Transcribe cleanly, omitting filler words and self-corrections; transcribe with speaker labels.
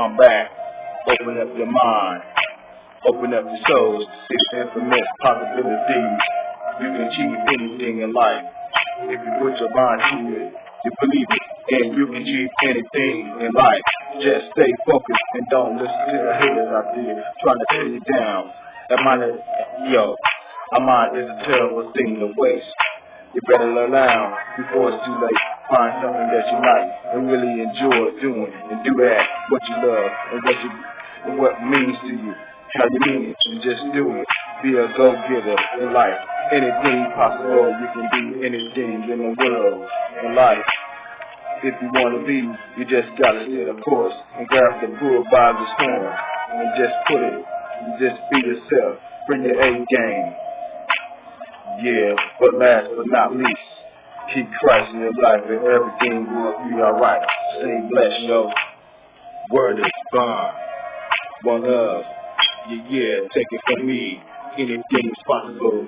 Speaker 1: I'm back. Open up your mind. Open up your souls to see the infamous possibilities. You can achieve anything in life. If you put your mind to it, you believe it, and you can achieve anything in life. Just stay focused and don't listen to the haters out there trying to tear you down. That mind is, our mind is a terrible thing to waste. You better learn now before it's too late. Find something that you like and really enjoy doing, and do that what you love and what means to you. How you mean it, and just do it. Be a go-getter in life. Anything possible, you can be anything in the world in life. If you want to be, you just gotta stay the course and grab the bull by the horn and just put it. You just be yourself. Bring your A game. Yeah, but last but not least, keep Christ in your life and everything will be alright. Stay blessed, yo. Word is bond. One love. Yeah, take it from me. Anything is possible.